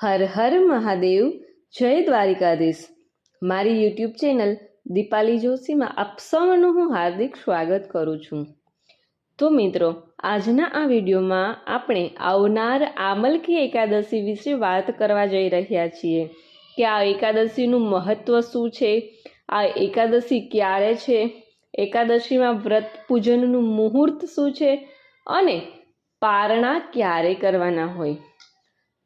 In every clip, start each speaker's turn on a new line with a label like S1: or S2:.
S1: હર હર મહાદેવ, જય દ્વારિકાધીશ। મારી YouTube channel Dipali જોશીમાં આપ સૌનું હું હાર્દિક સ્વાગત કરું છું। તો મિત્રો, આજના આ વિડીયોમાં આપણે આવનાર આમલકી એકાદશી વિશે વાત કરવા જઈ રહ્યા છીએ કે આ એકાદશીનું મહત્ત્વ શું છે, આ એકાદશી ક્યારે છે, એકાદશીમાં વ્રત પૂજનનું મુહૂર્ત શું છે અને પારણા ક્યારે કરવાના હોય,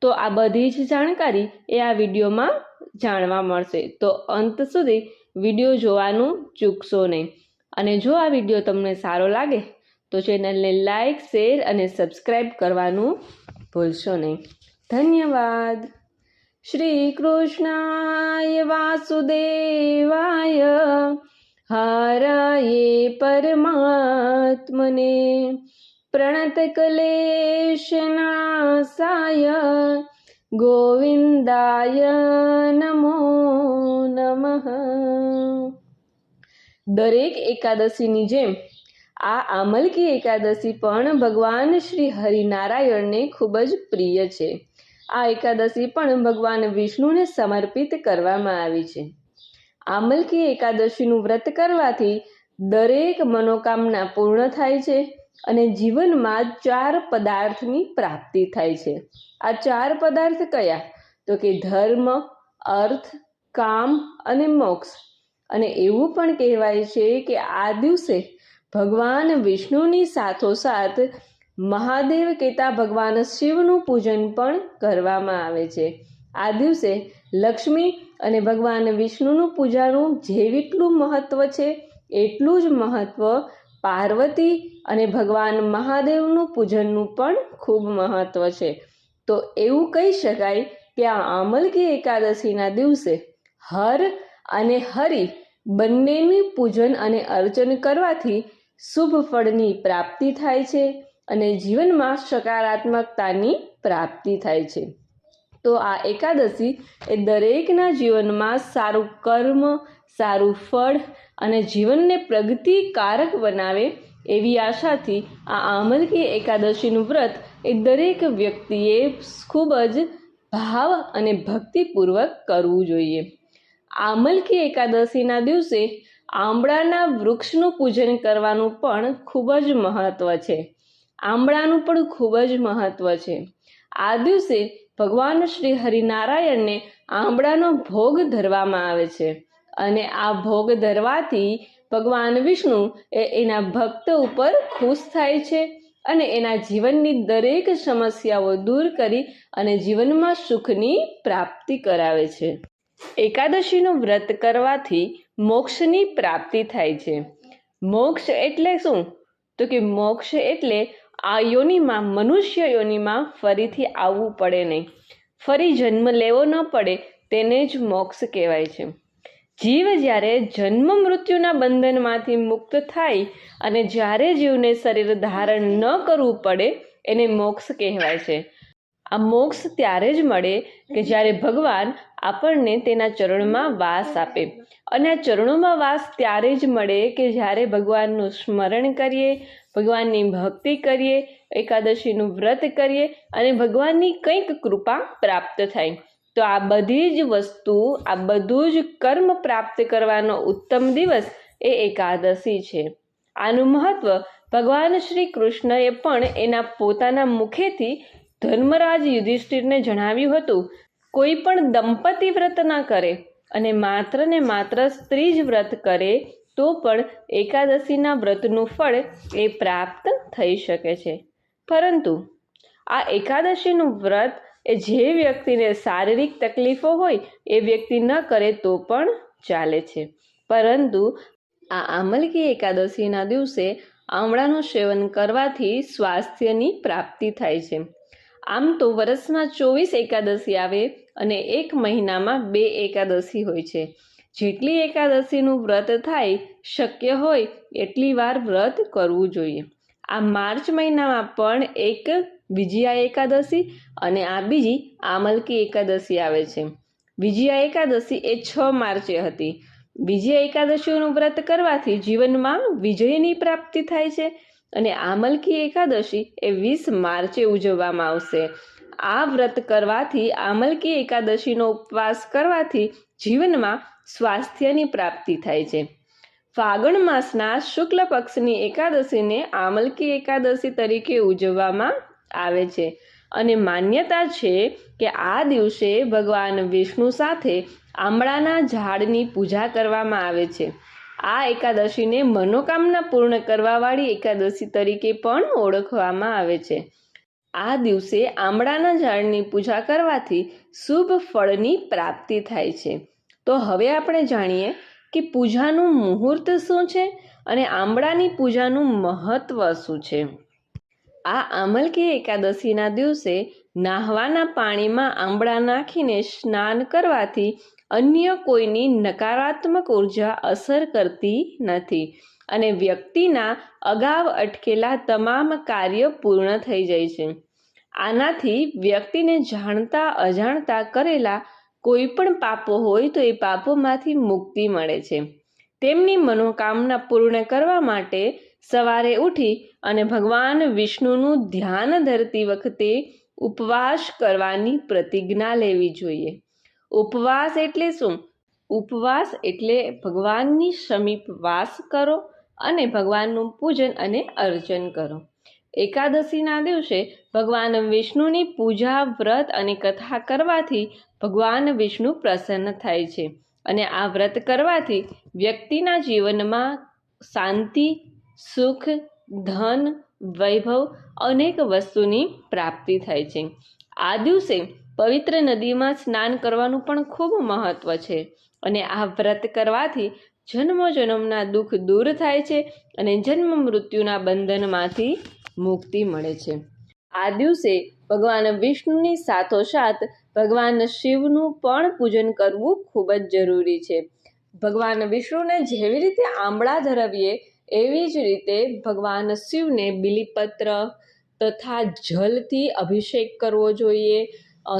S1: તો આ બધી જ જાણકારી એ આ વિડીયોમાં જાણવા મળશે। તો અંત સુધી વિડીયો જોવાનું ચૂકશો નહીં। અને જો આ વિડીયો તમને સારો લાગે તો ચેનલને લાઈક, શેર અને સબસ્ક્રાઈબ કરવાનું ભૂલશો નહીં। ધન્યવાદ। શ્રી કૃષ્ણાય વાસુદેવાય હરયે પરમાત્મને પ્रणतक्लेशनाशाय गोविंदाय नमो नमः। દરેક એકાદશીની જેમ આ આમલકી એકાદશી પણ ભગવાન શ્રી હરિનારાયણને ખૂબ જ પ્રિય છે। આ એકાદશી પણ ભગવાન વિષ્ણુને સમર્પિત કરવામાં આવી છે। આમલકી એકાદશીનું વ્રત કરવાથી દરેક મનોકામના પૂર્ણ થાય છે અને જીવનમાં 4 પદાર્થની પ્રાપ્તિ થાય છે। આ 4 પદાર્થ કયા? તો કે ધર્મ, અર્થ, કામ અને મોક્ષ। અને એવું પણ કહેવાય છે કે આ દિવસે ભગવાન વિષ્ણુની સાથોસાથ મહાદેવ કહેતા ભગવાન શિવનું પૂજન પણ કરવામાં આવે છે। આ દિવસે લક્ષ્મી અને ભગવાન વિષ્ણુનું પૂજાનું જેટલું મહત્વ છે એટલું જ મહત્વ પાર્વતી અને ભગવાન મહાદેવનું પૂજનનું પણ ખૂબ મહત્વ છે। તો એવું કહી શકાય કે આ આમલકી એકાદશીના દિવસે હર અને હરિ બંનેની પૂજન અને અર્ચન કરવાથી શુભ ફળની પ્રાપ્તિ થાય છે અને જીવનમાં સકારાત્મકતાની પ્રાપ્તિ થાય છે। તો આ એકાદશી એ દરેકના જીવનમાં સારું કર્મ, સારું ફળ અને જીવનને પ્રગતિકારક બનાવે એવી આશાથી આ આમલકી એકાદશીનું વ્રત એ દરેક વ્યક્તિએ ખૂબ જ ભાવ અને ભક્તિપૂર્વક કરવું જોઈએ। આમલકી એકાદશીના દિવસે આંબળાના વૃક્ષનું પૂજન કરવાનું પણ ખૂબ જ મહત્વ છે। આંબળાનું પણ ખૂબ જ મહત્વ છે। આ દિવસે ભગવાન શ્રી હરિનારાયણને આંબળાનો ભોગ ધરવામાં આવે છે અને આ ભોગ ધરવાથી ભગવાન વિષ્ણુ એના ભક્ત ઉપર ખુશ થાય છે અને એના જીવનની દરેક સમસ્યાઓ દૂર કરી અને જીવનમાં સુખની પ્રાપ્તિ કરાવે છે। એકાદશીનું વ્રત કરવાથી મોક્ષની પ્રાપ્તિ થાય છે। મોક્ષ એટલે શું? તો કે મોક્ષ એટલે આ યોનિમાં, મનુષ્ય યોનિમાં ફરીથી આવવું પડે નહીં, ફરી જન્મ લેવો ન પડે, તેને જ મોક્ષ કહેવાય છે। જીવ જ્યારે જન્મ મૃત્યુના બંધનમાંથી મુક્ત થાય અને જ્યારે જીવને શરીર ધારણ ન કરવું પડે એને મોક્ષ કહેવાય છે। આ મોક્ષ ત્યારે જ મળે કે જ્યારે ભગવાન આપણને તેના ચરણમાં વાસ આપે અને આ ચરણોમાં વાસ ત્યારે જ મળે કે જ્યારે ભગવાનનું સ્મરણ કરીએ, ભગવાનની ભક્તિ કરીએ, એકાદશીનું વ્રત કરીએ અને ભગવાનની કંઈક કૃપા પ્રાપ્ત થાય। તો આ બધી જ વસ્તુ, આ બધું જ કર્મ પ્રાપ્ત કરવાનો ઉત્તમ દિવસ એ એકાદશી છે। આનું મહત્વ ભગવાન શ્રી કૃષ્ણએ પણ એના પોતાના મુખેથી ધર્મરાજ યુધિષ્ઠિરને જણાવ્યું હતું। કોઈ પણ દંપતી વ્રત ના કરે અને માત્ર ને માત્ર સ્ત્રી જ વ્રત કરે તો પણ એકાદશીના વ્રતનું ફળ એ પ્રાપ્ત થઈ શકે છે। પરંતુ આ એકાદશીનું વ્રત એ જે વ્યક્તિને શારીરિક તકલીફો હોય એ વ્યક્તિ ન કરે તો પણ ચાલે છે। પરંતુ આ આમલકી એકાદશીના દિવસે આમળાનું સેવન કરવાથી સ્વાસ્થ્યની પ્રાપ્તિ થાય છે। આમ તો વર્ષમાં 24 એકાદશી આવે અને એક મહિનામાં 2 એકાદશી હોય છે। જેટલી એકાદશીનું વ્રત થાય, શક્ય હોય એટલી વાર વ્રત કરવું જોઈએ। આ માર્ચ મહિનામાં પણ એક વિજયા એકાદશી અને આ બીજી આમલકી એકાદશી આવે છે। વિજયા એકાદશી એ 6 માર્ચે હતી। વિજયા એકાદશીનું વ્રત કરવાથી જીવનમાં વિજયની પ્રાપ્તિ થાય છે અને આમલકી એકાદશી એ 20 માર્ચે ઉજવવામાં આવશે। આ વ્રત કરવાથી, આમલકી એકાદશીનો ઉપવાસ કરવાથી જીવનમાં સ્વાસ્થ્યની પ્રાપ્તિ થાય છે. ફાગણ માસના શુક્લ પક્ષની એકાદશીને આમલકી એકાદશી તરીકે ઉજવવામાં આવે છે અને માન્યતા છે કે આ દિવસે ભગવાન વિષ્ણુ સાથે આંબળાના ઝાડની પૂજા કરવામાં આવે છે. આ એકાદશીને મનોકામના પૂર્ણ કરવાવાળી એકાદશી તરીકે પણ ઓળખવામાં આવે છે. આ દિવસે આંબળાના ઝાડની પૂજા કરવાથી શુભ ફળની પ્રાપ્તિ થાય છે. તો હવે આપણે જાણીએ કે પૂજાનું મુહૂર્ત શું છે અને આંબળાની પૂજાનું મહત્વ શું છે. આ આમલકી એકાદશીના દિવસે નાહવાના પાણીમાં આંબળા નાખીને સ્નાન કરવાથી અન્ય કોઈની નકારાત્મક ઉર્જા અસર કરતી નથી અને વ્યક્તિના અગાઉ અટકેલા તમામ કાર્ય પૂર્ણ થઈ જાય છે. આનાથી વ્યક્તિને જાણતા અજાણતા કરેલા કોઈ પણ પાપો હોય તો એ પાપોમાંથી મુક્તિ મળે છે. તેમની મનોકામના પૂર્ણ કરવા માટે સવારે ઉઠી અને ભગવાન વિષ્ણુનું ધ્યાન ધરતી વખતે ઉપવાસ કરવાની પ્રતિજ્ઞા લેવી જોઈએ. ઉપવાસ એટલે શું? ઉપવાસ એટલે ભગવાનની સમીપ વાસ કરો અને ભગવાનનું પૂજન અને અર્ચન કરો. એકાદશીના દિવસે ભગવાન વિષ્ણુની પૂજા, વ્રત અને કથા કરવાથી ભગવાન વિષ્ણુ પ્રસન્ન થાય છે અને આ વ્રત કરવાથી વ્યક્તિના જીવનમાં શાંતિ, સુખ, ધન, વૈભવ અનેક વસ્તુની પ્રાપ્તિ થાય છે. આ દિવસે પવિત્ર નદીમાં સ્નાન કરવાનું પણ ખૂબ મહત્વ છે અને આ વ્રત કરવાથી જન્મોજન્મના દુઃખ દૂર થાય છે અને જન્મ મૃત્યુના બંધનમાંથી મુક્તિ મળે છે. આ દિવસે ભગવાન વિષ્ણુની સાથોસાથ ભગવાન શિવનું પણ પૂજન કરવું ખૂબ જ જરૂરી છે. ભગવાન વિષ્ણુને જેવી રીતે આંબળા ધરાવીએ એવી જ રીતે ભગવાન શિવને બીલીપત્ર તથા જલથી અભિષેક કરવો જોઈએ,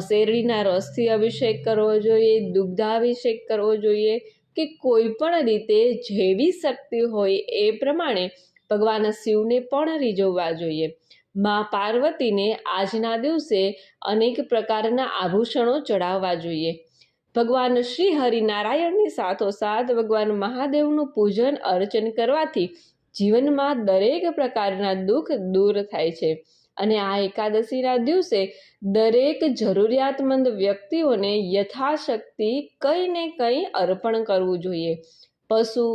S1: શેરડીના રસથી અભિષેક કરવો જોઈએ, દુગ્ધાભિષેક કરવો જોઈએ કે કોઈ પણ રીતે જેવી શક્તિ હોય એ પ્રમાણે ભગવાન શિવને પણ રીઝવવા જોઈએ. મા પાર્વતીને આજના દિવસે અનેક પ્રકારના આભૂષણો ચડાવવા જોઈએ. ભગવાન શ્રી હરિનારાયણની સાથોસાથ ભગવાન મહાદેવનું પૂજન અર્ચન કરવાથી જીવનમાં દરેક પ્રકારના દુઃખ દૂર થાય છે અને આ એકાદશીના દિવસે દરેક જરૂરિયાતમંદ વ્યક્તિઓને યથાશક્તિ કંઈ ને કંઈ અર્પણ કરવું જોઈએ. પશુ,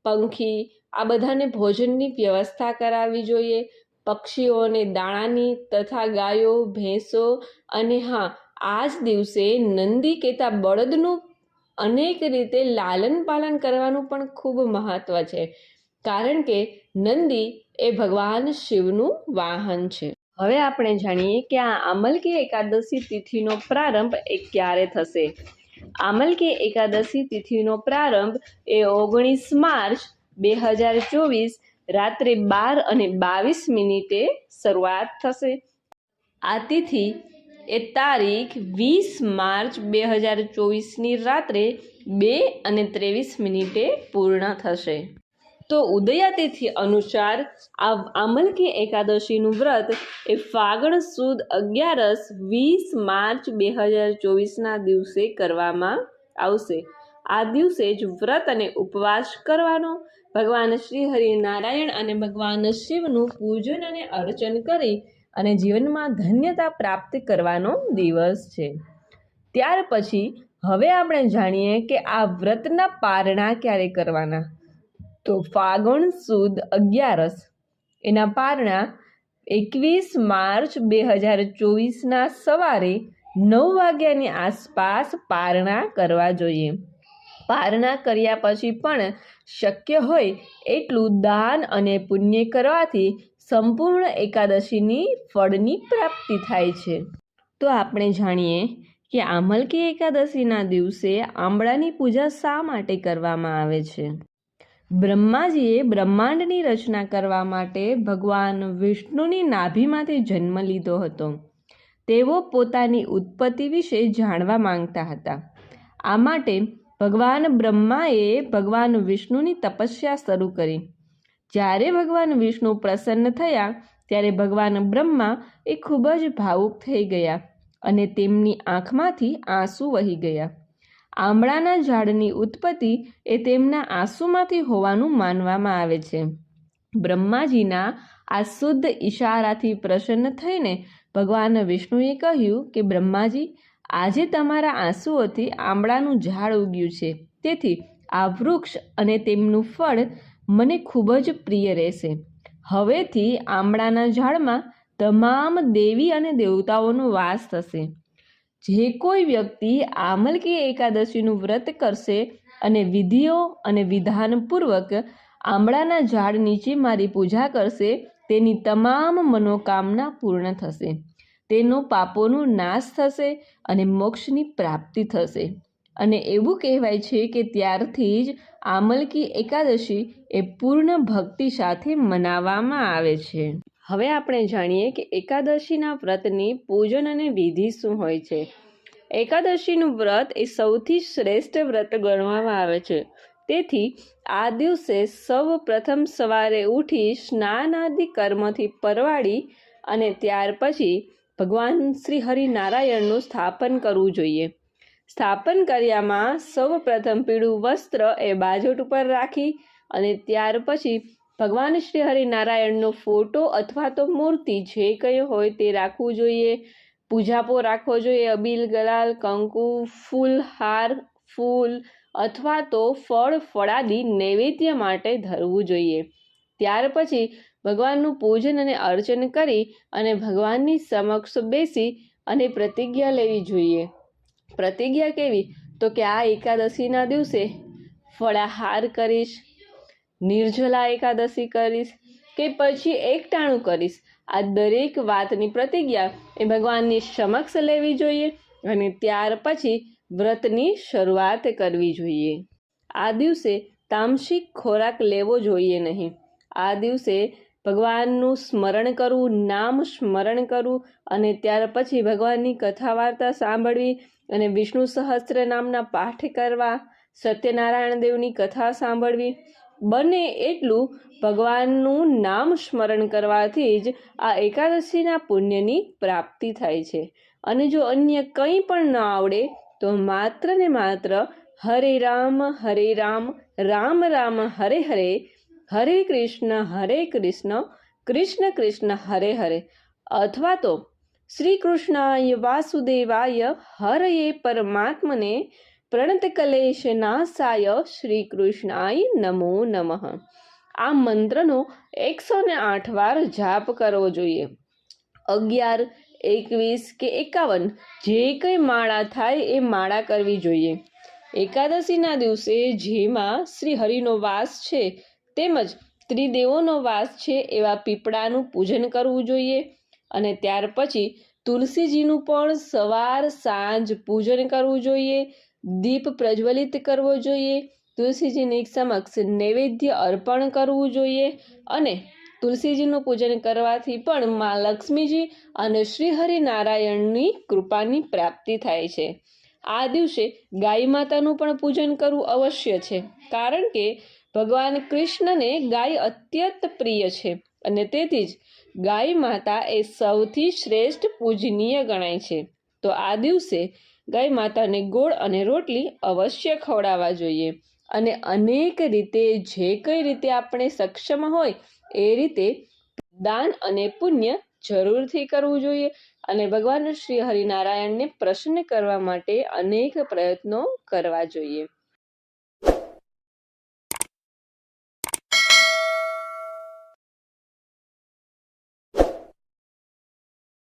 S1: પંખી આ બધાને ભોજનની વ્યવસ્થા કરાવવી જોઈએ. પક્ષીઓને દાણાની તથા ગાયો, ભેંસો અને આ જ દિવસે નંદી કહેતા બળદનું અનેક રીતે લાલન પાલન કરવાનું પણ ખૂબ મહત્વ છે, કારણ કે નંદી એ ભગવાન શિવનું વાહન છે. હવે આપણે જાણીએ કે આ આમલકી એકાદશી તિથિનો પ્રારંભ એ ક્યારે થશે. આમલકી એકાદશી તિથિનો પ્રારંભ એ 19 માર્ચ 2024 રાત્રે 12:22 શરૂઆત થશે. આ તિથિ એ તારીખ 20 માર્ચ 2024ની રાત્રે 2:23 પૂર્ણ થશે. તો ઉદયાતિથિ અનુસાર આ આમલકી એકાદશીનું વ્રત એ ફાગણ સુદ 11 20 માર્ચ 2024ના દિવસે કરવામાં આવશે. આ દિવસે જ વ્રત અને ઉપવાસ કરવાનો, ભગવાન શ્રી હરિનારાયણ અને ભગવાન શિવનું પૂજન અને અર્ચન કરી અને જીવનમાં ધન્યતા પ્રાપ્ત કરવાનો દિવસ છે. ત્યાર પછી હવે આપણે જાણીએ કે આ વ્રતના પારણા ક્યારે કરવાના. તો ફાગણ સુદ 11 એના પારણા 21 માર્ચ 2024ના સવારે 9 વાગ્યાની આસપાસ પારણા કરવા જોઈએ. પારણા કર્યા પછી પણ શક્ય હોય એટલું દાન અને પુણ્ય કરવાથી સંપૂર્ણ એકાદશીની ફળની પ્રાપ્તિ થાય છે. તો આપણે જાણીએ કે આમલકી એકાદશીના દિવસે આંબળાની પૂજા શા માટે કરવામાં આવે છે. બ્રહ્માજીએ બ્રહ્માંડની રચના કરવા માટે ભગવાન વિષ્ણુની નાભીમાંથી જન્મ લીધો હતો. તેઓ પોતાની ઉત્પત્તિ વિશે જાણવા માંગતા હતા. આ માટે ભગવાન બ્રહ્માએ ભગવાન વિષ્ણુની તપસ્યા શરૂ કરી. જ્યારે ભગવાન વિષ્ણુ પ્રસન્ન થયા ત્યારે ભગવાન બ્રહ્મા એ ખૂબ જ ભાવુક થઈ ગયા અને તેમની આંખમાંથી આંસુ વહી ગયા. આંબળાના ઝાડની ઉત્પત્તિ એ તેમના આંસુમાંથી હોવાનું માનવામાં આવે છે. બ્રહ્માજીના આ શુદ્ધ ઈશારાથી પ્રસન્ન થઈને ભગવાન વિષ્ણુએ કહ્યું કે બ્રહ્માજી, આજે તમારા આંસુઓથી આંબળાનું ઝાડ ઉગ્યું છે, તેથી આ વૃક્ષ અને તેમનું ફળ મને ખૂબ જ પ્રિય રહેશે. હવેથી આંબળાના ઝાડમાં તમામ દેવી અને દેવતાઓનો વાસ થશે. જે કોઈ વ્યક્તિ આમલકી એકાદશીનું વ્રત કરશે અને વિધિઓ અને વિધાનપૂર્વક આંબળાના ઝાડ નીચે મારી પૂજા કરશે, તેની તમામ મનોકામના પૂર્ણ થશે, તેનો પાપોનો નાશ થશે અને મોક્ષની પ્રાપ્તિ થશે. અને એવું કહેવાય છે કે ત્યારથી જ આમલકી એકાદશી એ પૂર્ણ ભક્તિ સાથે મનાવવામાં આવે છે. હવે આપણે જાણીએ કે એકાદશીના વ્રતની પૂજન અને વિધિ શું હોય છે. એકાદશીનું વ્રત એ સૌથી શ્રેષ્ઠ વ્રત ગણવામાં આવે છે. તેથી આ દિવસે સૌ પ્રથમ સવારે ઉઠી સ્નાન આદિ કર્મથી પરવાડી અને ત્યાર પછી ભગવાન શ્રી હરિનારાયણનું સ્થાપન કરવું જોઈએ. સ્થાપન કર્યામાં સૌ પ્રથમ પીળું વસ્ત્ર એ બાજોટ ઉપર રાખી અને ત્યાર પછી ભગવાન શ્રી હરિનારાયણનો ફોટો અથવા તો મૂર્તિ જે કંઈ હોય તે રાખવું જોઈએ. પૂજાપો રાખવો જોઈએ. અબીલ, ગલાલ, કંકુ, ફૂલ, હાર, ફૂલ અથવા તો ફળ ફળાદી નૈવેદ્ય માટે ધરવું જોઈએ. ત્યાર પછી ભગવાનનું પૂજન અને અર્ચન કરી અને ભગવાનની સમક્ષ બેસી અને પ્રતિજ્ઞા લેવી જોઈએ. પ્રતિજ્ઞા કેવી? તો કે આ એકાદશીના દિવસે ફળાહાર કરીશ, નિર્જલા એકાદશી કરીશ કે પછી એકટાણું કરીશ. આ દરેક વાતની પ્રતિજ્ઞા એ ભગવાનની સમક્ષ લેવી જોઈએ અને ત્યાર પછી વ્રતની શરૂઆત કરવી જોઈએ. આ દિવસે તામસિક ખોરાક લેવો જોઈએ નહીં. આ દિવસે ભગવાનનું સ્મરણ કરવું, નામ સ્મરણ કરવું અને ત્યાર પછી ભગવાનની કથા વાર્તા સાંભળવી અને વિષ્ણુ સહસ્ત્ર નામના પાઠ કરવા, સત્યનારાયણ દેવની કથા સાંભળવી. બને એટલું ભગવાનનું નામ સ્મરણ કરવાથી જ આ એકાદશીના પુણ્યની પ્રાપ્તિ થાય છે. અને જો અન્ય કંઈ પણ ન આવડે તો માત્ર ને માત્ર હરે રામ, રામ રામ હરે હરે, હરે કૃષ્ણ, કૃષ્ણ કૃષ્ણ હરે હરે અથવા તો શ્રી કૃષ્ણાય વાસુદેવાય હરયે પરમાત્મને પ્રણતકલેશ નાશાય શ્રી કૃષ્ણાય નમો નમઃ. આ મંત્રનો 108 વાર જાપ કરવો જોઈએ. 11, 21 કે 51 જે કંઈ માળા થાય એ માળા કરવી જોઈએ. એકાદશીના દિવસે જેમાં શ્રી હરિનો વાસ છે તેમજ ત્રિદેવોનો વાસ છે એવા પીપળાનું પૂજન કરવું જોઈએ. અને ત્યાર પછી તુલસીજીનું પણ સવાર સાંજ પૂજન કરવું જોઈએ. દીપ પ્રજ્વલિત કરવો જોઈએ. તુલસીજીની સમક્ષ નૈવેદ્ય અર્પણ કરવું જોઈએ. અને તુલસીજીનું પૂજન કરવાથી પણ મા લક્ષ્મીજી અને શ્રી હરિનારાયણની કૃપાની પ્રાપ્તિ થાય છે. આ દિવસે ગાય માતાનું પણ પૂજન કરવું અવશ્ય છે, કારણ કે ભગવાન કૃષ્ણને ગાય અત્યંત પ્રિય છે અને તેથી જ ગાય માતા એ સૌથી શ્રેષ્ઠ પૂજનીય ગણાય છે. તો આ દિવસે ગાય માતાને ગોળ અને રોટલી અવશ્ય ખવડાવવા જોઈએ. અને અનેક રીતે જે કઈ રીતે આપણે સક્ષમ હોય એ રીતે દાન અને પુણ્ય જરૂરથી કરવું જોઈએ. અને ભગવાન શ્રી હરિનારાયણને પ્રસન્ન કરવા માટે અનેક પ્રયત્નો કરવા જોઈએ.